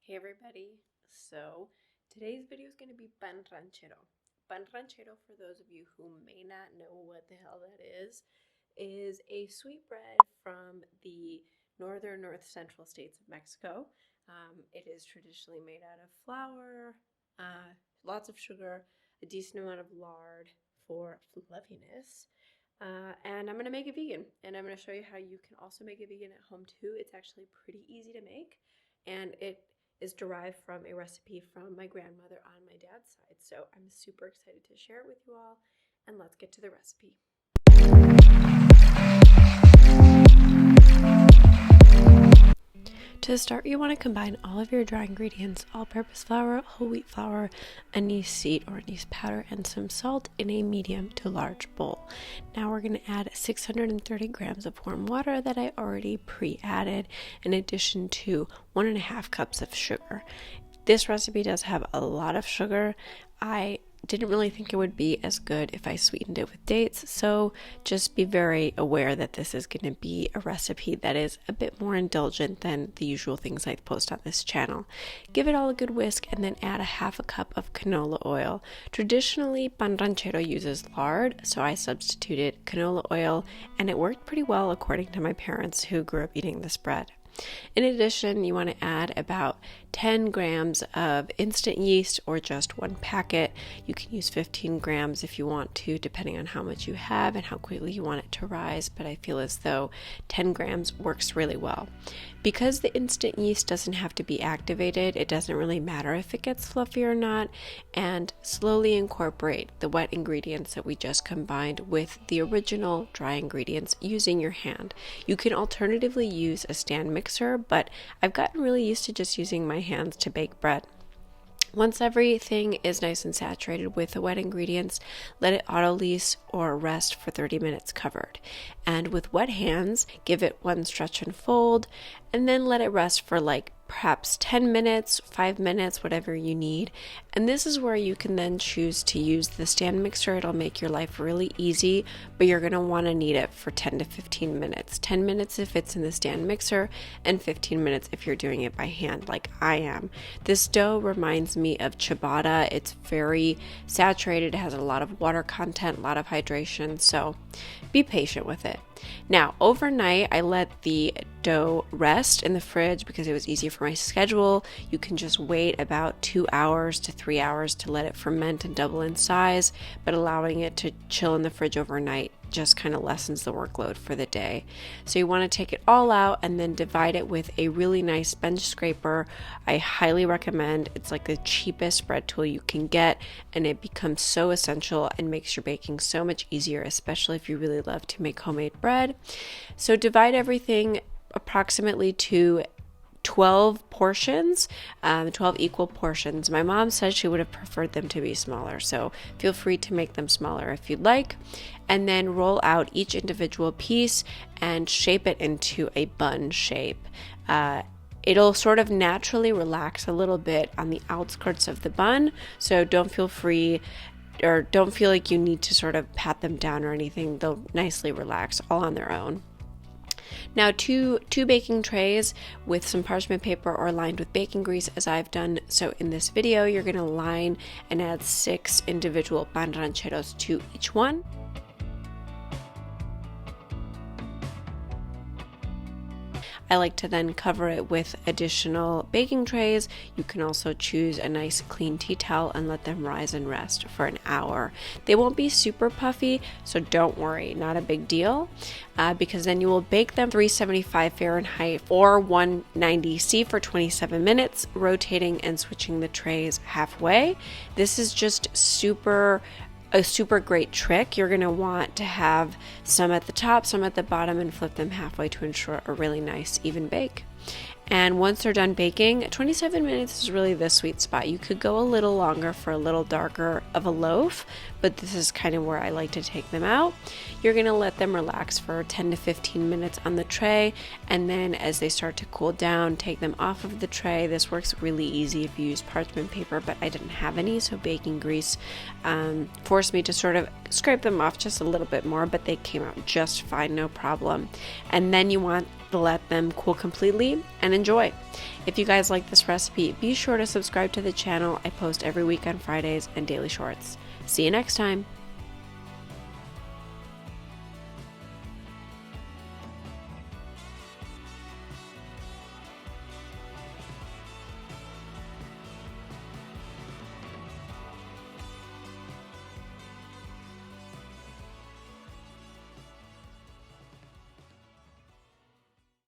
Hey everybody, so today's video is going to be pan ranchero. Pan ranchero, for those of you who may not know what the hell that is a sweet bread from the north central states of Mexico. It is traditionally made out of flour, lots of sugar, a decent amount of lard for fluffiness. And I'm going to make it vegan, and I'm going to show you how you can also make it vegan at home too. It's actually pretty easy to make, and it is derived from a recipe from my grandmother on my dad's side. So I'm super excited to share it with you all, and let's get to the recipe. To start, you want to combine all of your dry ingredients, all-purpose flour, whole wheat flour, anise seed or anise powder, and some salt in a medium to large bowl. Now we're going to add 630 grams of warm water that I already pre-added, in addition to 1.5 cups of sugar. This recipe does have a lot of sugar. I didn't really think it would be as good if I sweetened it with dates, so just be very aware that this is going to be a recipe that is a bit more indulgent than the usual things I post on this channel. Give it all a good whisk and then add 1/2 cup of canola oil. Traditionally, pan ranchero uses lard, so I substituted canola oil, and it worked pretty well according to my parents who grew up eating this bread. In addition, you want to add about 10 grams of instant yeast or just one packet. You can use 15 grams if you want to, depending on how much you have and how quickly you want it to rise, but I feel as though 10 grams works really well. Because the instant yeast doesn't have to be activated, it doesn't really matter if it gets fluffy or not, and slowly incorporate the wet ingredients that we just combined with the original dry ingredients using your hand. You can alternatively use a stand mixer, but I've gotten really used to just using my hands to bake bread. Once everything is nice and saturated with the wet ingredients, let it auto-lease or rest for 30 minutes covered. And with wet hands, give it one stretch and fold, and then let it rest for perhaps 10 minutes, 5 minutes, whatever you need. And this is where you can then choose to use the stand mixer. It'll make your life really easy, but you're going to want to knead it for 10 to 15 minutes. 10 minutes if it's in the stand mixer, and 15 minutes if you're doing it by hand like I am. This dough reminds me of ciabatta. It's very saturated, it has a lot of water content, a lot of hydration, so be patient with it. Now, overnight, I let the dough rest in the fridge because it was easy for my schedule. You can just wait about 2 hours to 3 hours to let it ferment and double in size, but allowing it to chill in the fridge overnight just kind of lessens the workload for the day. So you want to take it all out and then divide it with a really nice bench scraper. I highly recommend. It's like the cheapest bread tool you can get, and it becomes so essential and makes your baking so much easier, especially if you really love to make homemade bread. So divide everything approximately to 12 portions, 12 equal portions. My mom said she would have preferred them to be smaller, so feel free to make them smaller if you'd like. And then roll out each individual piece and shape it into a bun shape. It'll sort of naturally relax a little bit on the outskirts of the bun, so don't feel like you need to sort of pat them down or anything. They'll nicely relax all on their own. Now, two baking trays with some parchment paper or lined with baking grease, as I've done so in this video. You're going to line and add 6 individual pan rancheros to each one. I like to then cover it with additional baking trays. You can also choose a nice clean tea towel and let them rise and rest for an hour. They won't be super puffy, so don't worry, not a big deal, because then you will bake them 375 Fahrenheit or 190 C for 27 minutes, rotating and switching the trays halfway. This is just a super great trick. You're going to want to have some at the top, some at the bottom, and flip them halfway to ensure a really nice even bake. And once they're done baking, 27 minutes is really the sweet spot. You could go a little longer for a little darker of a loaf, but this is kind of where I like to take them out. You're going to let them relax for 10 to 15 minutes on the tray, and then as they start to cool down, take them off of the tray. This works really easy if you use parchment paper, but I didn't have any, so baking grease forced me to sort of scrape them off just a little bit more, but they came out just fine, no problem. And then you want let them cool completely, and enjoy. If you guys like this recipe, be sure to subscribe to the channel. I post every week on Fridays and daily shorts. See you next time.